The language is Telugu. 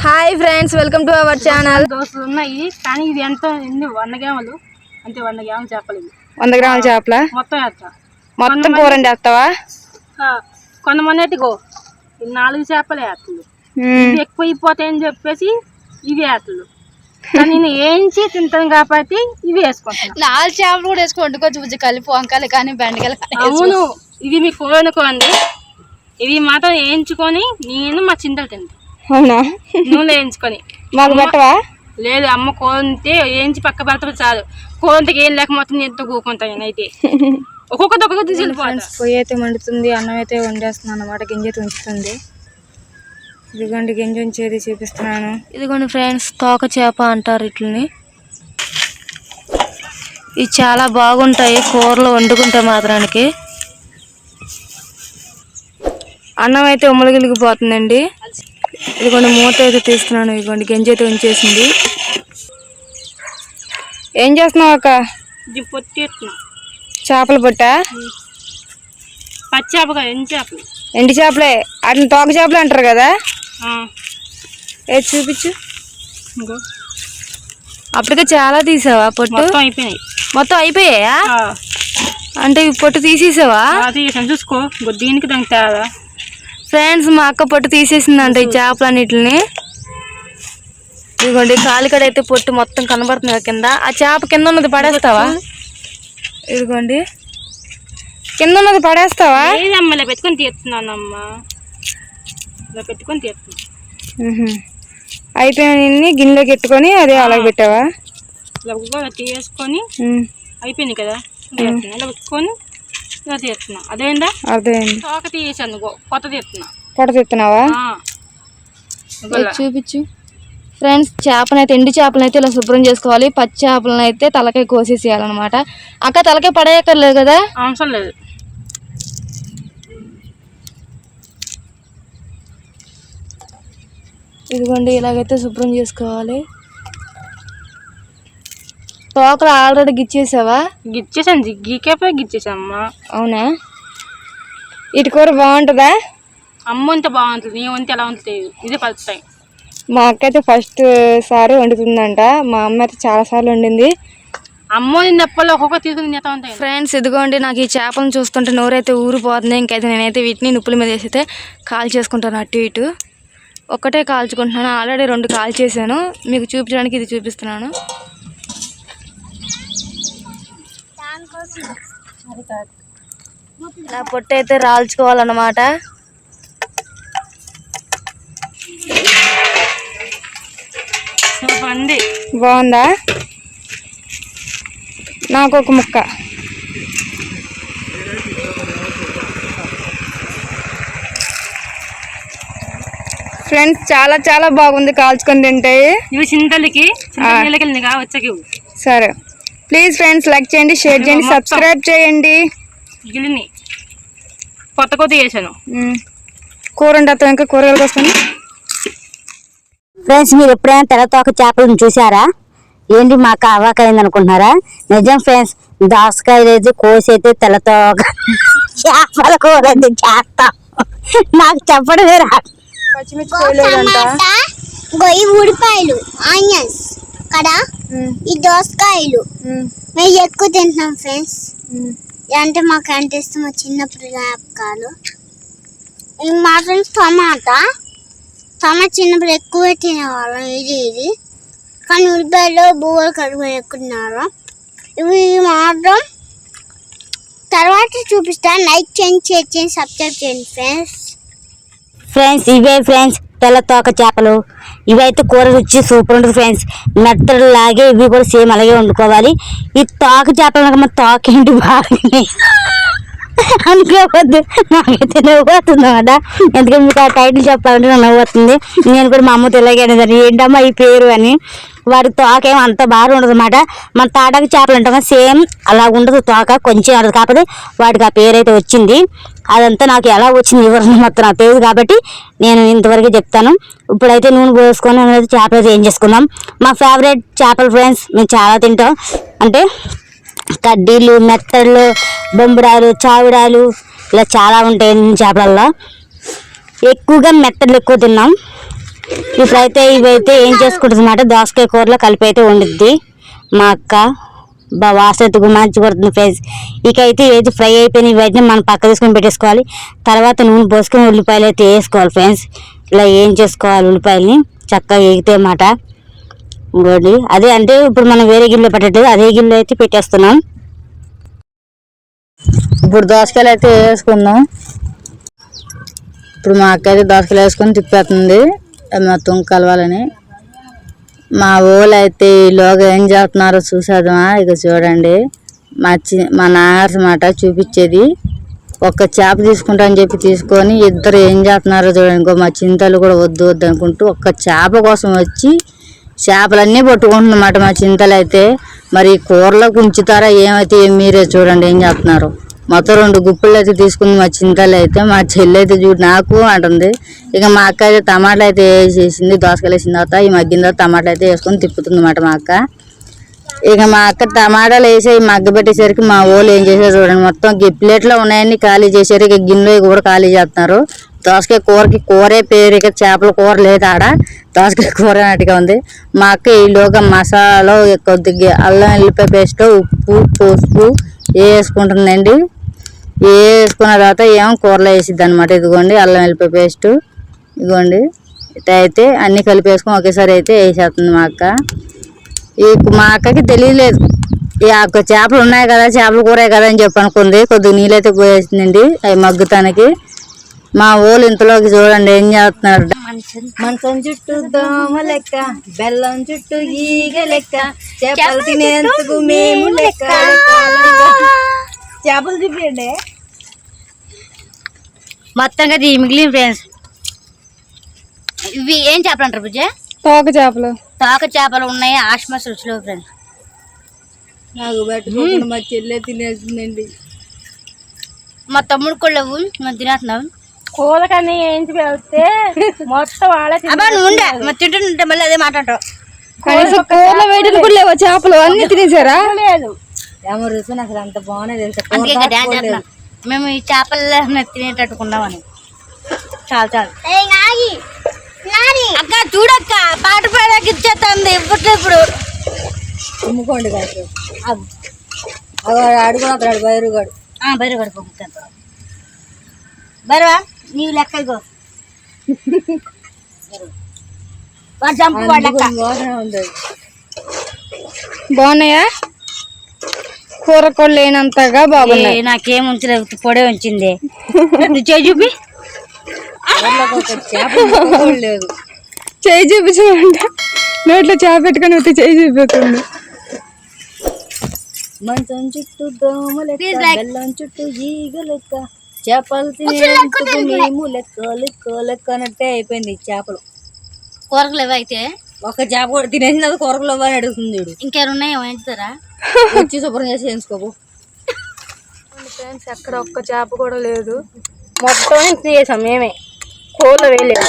Hi friends, welcome to our channel. దోశలు ఉన్నాయి కానీ ఇది ఎంత 100 గ్రాములు అంటే 100 గ్రాములు చేపలు. 100 గ్రాముల చేపల మొత్తం వేస్తా. మొత్తం కూర వేస్తావా? కొంతమంది 4 చేపలు వేస్తారు, ఎక్కువ అయిపోతాయని చెప్పేసి ఇవి వేస్తారు. కానీ నేను ఏంచి తింటాను కాబట్టి ఇవి వేసుకుంటాను. 4 చేపలు కూడా వేసుకొని వండుకోవచ్చు, కలిపి వంకాయలు కానీ బెండకాయలు. అవును, ఇవి మీకు కూర అనుకోండి. ఇవి మాత్రం వేయించుకొని నేను మా చింతలు తింటాను. అవునా? నూనె వేయించుకొని. మాకు పెట్టవా? లేదు, అమ్మ కోంతే వేయించి పక్క పెడతా చాలు. కోంతకి ఏం లేక మొత్తం ఎంతో కూకుంటాను నేనైతే. ఒక్కొక్కటి తీసుకెళ్ళిపోతాను. పొయ్యి అయితే మండుతుంది, అన్నం అయితే వండేస్తున్నాను అన్నమాట. గింజ అయితే ఉంచుతుంది. ఇదిగోండి గింజ ఉంచేది చూపిస్తున్నాను. ఇదిగోండి ఫ్రెండ్స్, తోక చేప అంటారు వీటిని. ఇవి చాలా బాగుంటాయి కూరలో వండుకుంటే మాత్రానికి. అన్నం అయితే ఉమ్మలగిలిగిపోతుందండి. ఇదిగోండి మూత అయితే తీస్తున్నాను. ఇదిగోండి గింజ అయితే ఉంచేసింది. ఏం చేస్తున్నావు అక్క? చేపలు పొట్ట? పచ్చి చేప, ఎండి చేపలే, అట్లా తోక చేపలు అంటారు కదా. ఏది చూపించు. అప్పటికే చాలా తీసావా పొట్టు? మొత్తం అయిపోయాయా? అంటే పొట్టు తీసేసావా? చూసుకో, దీనికి దానికి తేడా. ఫ్రెండ్స్, మా అక్క పొట్టు తీసేసిందంట ఈ చేపలన్నిటిని. ఇదిగోండి కాలికడ అయితే పొట్టు మొత్తం కనబడుతుంది కింద. ఆ చేప కింద ఉన్నది పడేస్తావా? ఇదిగోండి కింద ఉన్నది పడేస్తావా? ఇలా పెట్టుకొని తీస్తున్నానమ్మా, ఇలా పెట్టుకొని తీస్తున్నా. అయిపోయిన గిన్నెలోకి ఎట్టుకొని అదే అలాగే పెట్టావా? ఇలా తీసుకొని అయిపోయింది కదా, ఇలా పెట్టుకొని ఇలా తీస్తున్నా. అదేందా? అదేండి. తోక తీసాను, కొత్త తీస్తున్నా. పొట్ట తీస్తున్నావా? చూపించు. ఫ్రెండ్స్, చేపనైతే ఎండి చేపలనైతే ఇలా శుభ్రం చేసుకోవాలి. పచ్చి చేపలను అయితే తలకాయ కోసేసేయాలన్నమాట. అక్క తలకాయ పడేయక్కర్లేదు కదా? అవసరం లేదు. ఇదిగోండి ఇలాగైతే శుభ్రం చేసుకోవాలి. తోకలు ఆల్రెడీ గిచ్చేసావా? గిచ్చేసాను, గీకేపై గిచ్చేసామ్మా. అవునా? ఇటు కూర బాగుంటుందా? అమ్మ అంత బాగుంటుంది, నీ వంత ఎలా ఉంటుంది? ఇదే ఫస్ట్ టైం. మా అక్క అయితే ఫస్ట్ సారి వండుతుందంట. మా అమ్మ అయితే చాలా సార్లు వండింది. అమ్మ నిన్నప్పల్లో ఒక్కొక్క తీసుకుని ఉంటాయి. ఫ్రెండ్స్, ఇదిగోండి నాకు ఈ చేపలను చూస్తుంటే నోరైతే ఊరిపోతుంది. ఇంకైతే నేనైతే వీటిని నిప్పుల మీద వేసి అయితే కాల్ చేసుకుంటాను. అటు ఇటు ఒక్కటే కాల్చుకుంటున్నాను. ఆల్రెడీ 2 కాల్ చేశాను. మీకు చూపించడానికి ఇది చూపిస్తున్నాను. ఇలా పొట్టు అయితే రాల్చుకోవాలన్నమాట. బాగుందా? నాకు ఒక ముక్క. ఫ్రెండ్స్, చాలా చాలా బాగుంది కాల్చుకొని తింటే. ఇవి చింతలకి సరే, ప్లీజ్ ఫ్రెండ్స్ లైక్ చేయండి, షేర్ చేయండి, సబ్స్క్రైబ్ చేయండి. గిలిని కొత్త చేశాను. కూర వండుతాం, ఇంకా కూరగాయలకు వస్తాను. ఫ్రెండ్స్, మీరు ఎప్పుడైనా తెల్లతోక చేపలను చూసారా? ఏంటి మాకు అవాకైంది అనుకుంటున్నారా? నిజం ఫ్రెండ్స్, దోసకాయలు అయితే కోసి అయితే తెల్లతోక చేపల కూర అయితే చేస్తాం. నాకు చెప్పడమే రా. గొయ్యి ఉడిపాయలు, ఆనియన్స్ కదా, ఈ దోసకాయలు మేము ఎక్కువ తింటున్నాం ఫ్రెండ్స్. అంటే మాకు అంటే ఇష్టం, మా చిన్నప్పుడు జ్ఞాపకాలు. మా ఫ్రెండ్స్ టమాటా చిన్నప్పుడు ఎక్కువ తినేవాళ్ళం. ఇది కానీ ఉల్లిపాయలు బువ్వలు కడుగు ఎక్కుతున్నారు. ఇవి మాత్రం తర్వాత చూపిస్తాను. లైక్ చేయండి, షేర్ చేయండి, సబ్స్క్రైబ్ చేయండి ఫ్రెండ్స్. ఇవే ఫ్రెండ్స్ తెల్లతోక చేపలు. ఇవైతే కూర రుచి సూపర్ ఉంటుంది ఫ్రెండ్స్. మెత్తడు లాగే ఇవి కూడా సేమ్ అలాగే వండుకోవాలి. ఈ తోక చేపలు మన తోక ఏంటి బాగా అనుకోవద్దు, నాకైతే నవ్వు వస్తుంది అన్నమాట. ఎందుకంటే మీకు ఆ టైటిల్ చెప్పాలంటే నాకు నవ్వు వస్తుంది. నేను కూడా మా అమ్మతో ఇలాగే అనేదాన్ని, ఏంటమ్మా ఈ పేరు అని. వాడికి తోక ఏమో అంత బాగా ఉండదు అన్నమాట. మన తాటాకు చేపలు అంటాం సేమ్ అలా ఉండదు తోక, కొంచెం ఉండదు. కాకపోతే వాడికి ఆ పేరు అయితే వచ్చింది. అదంతా నాకు ఎలా వచ్చింది వివరణ మొత్తం నాకు తెలియదు కాబట్టి నేను ఇంతవరకు చెప్తాను. ఇప్పుడైతే నూనె పోసుకొని అనేది చేపలు అయితే ఏం చేసుకుందాం. మా ఫేవరెట్ చేపలు ఫ్రెండ్స్, మేము చాలా తింటాం. అంటే కడ్డీలు, మెత్తళ్ళు, బొంబడాలు, చావిడాలు ఇలా చాలా ఉంటాయి చేపలలో. ఎక్కువగా మెత్తళ్ళు ఎక్కువ తిన్నాం. ఇప్పుడైతే ఇవైతే ఏం చేసుకుంటుంది అన్నమాట, దోసకాయ కూరలో కలిపి అయితే వండుద్ది మా అక్క. వాసన మంచి పడుతుంది ఫ్రెండ్స్. ఇకైతే ఇవైతే ఫ్రై అయిపోయిన ఇవైతే మనం పక్క తీసుకొని పెట్టేసుకోవాలి. తర్వాత నూనె పోసుకొని ఉల్లిపాయలు అయితే వేసుకోవాలి ఫ్రెండ్స్. ఇలా ఏం చేసుకోవాలి ఉల్లిపాయలని చక్కగా వేగితే అన్నమాట. ఇంకోటి అదే అంటే ఇప్పుడు మనం వేరే గిన్నెలో పెట్టట్లేదు, అదే గిన్నెలో అయితే పెట్టేస్తున్నాం. ఇప్పుడు దోసకాయలు అయితే వేసుకుందాం. ఇప్పుడు మా అక్క అయితే దోసకాయలు వేసుకొని తిప్పేస్తుంది మొత్తం కలవాలని. మా ఊళ్ళో అయితే ఈలోగా ఏం చేస్తున్నారో చూసేద్దామా. ఇక చూడండి మా నాన్నగారు మాట చూపించేది. ఒక్క చేప తీసుకుంటా అని చెప్పి తీసుకొని ఇద్దరు ఏం చేస్తున్నారో చూడండి. ఇంకో మా చింతలు కూడా వద్దు వద్దు అనుకుంటూ ఒక్క చేప కోసం వచ్చి చేపలన్నీ పట్టుకుంటున్నమాట మా చింతలు అయితే. మరి కూరలోకి ఉంచుతారా ఏమైతే మీరే చూడండి ఏం చేస్తున్నారు. మొత్తం 2 గుప్పులు అయితే తీసుకుంది మా చింతలు అయితే. మా చెల్లి అయితే చూడు నాకు అంటుంది. ఇక మా అక్క అయితే టమాటాలు అయితే వేసేసింది, దోసకాయలు వేసిన తర్వాత ఈ మగ్గిన తర్వాత టమాటాలు అయితే వేసుకొని తిప్పుతుంది అన్నమాట మా అక్క. ఇక మా అక్క టమాటాలు వేసి మగ్గ పెట్టేసరికి మా వాళ్ళు ఏం చేశారు చూడండి, మొత్తం ప్లేట్లో ఉన్నాయని ఖాళీ చేశారు. ఇక గిన్నెలో కూడా ఖాళీ చేస్తున్నారు. దోసకాయ కూరకి కూరే పేరు, ఇక చేపల కూర లేదు ఆడ, దోసకాయ కూర అన్నట్టుగా ఉంది. మా అక్క ఈలోగా మసాలా కొద్దిగా అల్లం వెల్లిపాయ పేస్ట్, ఉప్పు, పసుపు వేసుకుంటుందండి. వేసుకున్న తర్వాత ఏమో కూరలో వేసిద్ది అనమాట. ఇదిగోండి అల్లం వెల్లిపాయ పేస్ట్, ఇదిగోండి ఇట్లా అయితే అన్నీ కలిపి వేసుకొని ఒకేసారి అయితే వేసేస్తుంది మా అక్క. మా అక్కకి తెలియలేదు ఈ అక్క చేపలు ఉన్నాయి కదా, చేపల కూరే కదా అని చెప్పి అనుకుంది. కొద్దిగా నీళ్ళైతే పోయేసిందండి అవి మగ్గుతానికి. మా ఊళ్ళు ఇంతలోకి చూడండి ఏం చేస్తున్నారు. మంచం చుట్టూ దోమ లెక్క, బెల్లం చుట్టూ ఈగ లెక్క, చేపలు తినేందుకు మేము లెక్క. చేపలు చూపించండి మొత్తంగా మిగిలిన ఫ్రెండ్స్. ఇవి ఏం చేపలు అంటారు బుజ్జ? తోక చేపలు. తోక చేపలు ఉన్నాయి ఆశ్మస్ రుచిలో ఫ్రెండ్స్. నాకు పెట్టుకోకుండా మా చెల్లె తినేసిందండి. మా తమ్ముడు కూడా లేవు, మేము తినేస్తున్నాం. కూరకన్నీ ఏంచి పెడితే మొత్తం వాళ్ళే నువ్వు ఉండే మరి తింటుంటే మళ్ళీ అదే మాట్లాడటం. కూరలో వేయడానికి కూడా లేవా చేపలు? అన్ని తినేసారా? లేదు. ఏమో రుచి అసలు అంత బాగున్నాయి తెలుసా. మేము ఈ చేపలు తినేటట్టుకున్నామని. చాలు చాలు అక్క చూడక్క, పాట పాడక ఇచ్చేస్తుంది ఇప్పుడు. అమ్ముకోండి కాదు ఆడు కూడా అక్కడ బైరుగాడు బైరుగాడు పంపుతాను. బైరవా నీవు లెక్క ఇగో వాడు చంపు వాడు లెక్క. బాగున్నాయా? కూర కూడా లేనంతగా బాగున్నాయి. నాకేం ఉంచలేదు, పొడే ఉంచింది. చేయి చూపి లేదు, చేయి చూపించమంట. నోట్లో చేప పెట్టుకొని వచ్చి చేయి చూపించండి. మంచం చుట్టూ దోమలెక్క, బెల్లం చుట్టూ ఈగ లెక్క, చేపలు తినేందుకు మేము లెక్క లెక్క లెక్క అన్నట్టే అయిపోయింది. చేపలు కూరలు లేవు అయితే. ఒక చేప కూడా తినేసిన కూరలు ఇవ్వని అడుగుతుంది. ఇంకేమున్నాయో ఎంచుతారా వచ్చి శుభ్రం చేసి వేసుకోబో. ఫ్రెండ్స్ ఎక్కడ ఒక్క చేప కూడా లేదు, మొత్తం చేసాం మేమే, కూరలో వేయలేదు.